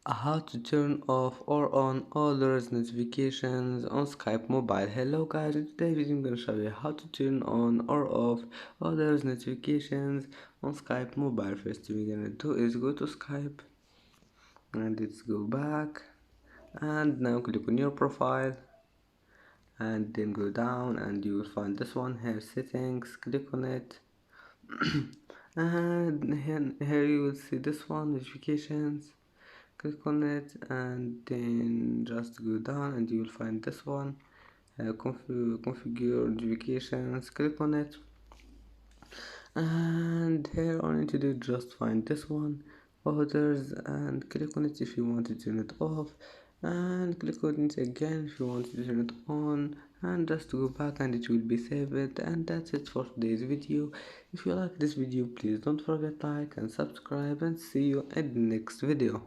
How to turn off or on others notifications on Skype mobile. Hello guys, in today's video I'm going to show you how to turn on or off others notifications on Skype mobile. First thing we're going to do is go to Skype and let's go back, and now click on your profile and then go down and you will find this one here, settings. Click on it and here you will see this one, notifications. Click on it and then just go down and you will find this one, configure notifications. Click on it and here all you need to do just find this one, others, and click on it if you want to turn it off, and click on it again if you want to turn it on, and just go back and it will be saved. And that's it for today's video. If you like this video, please don't forget like and subscribe, and see you in the next video.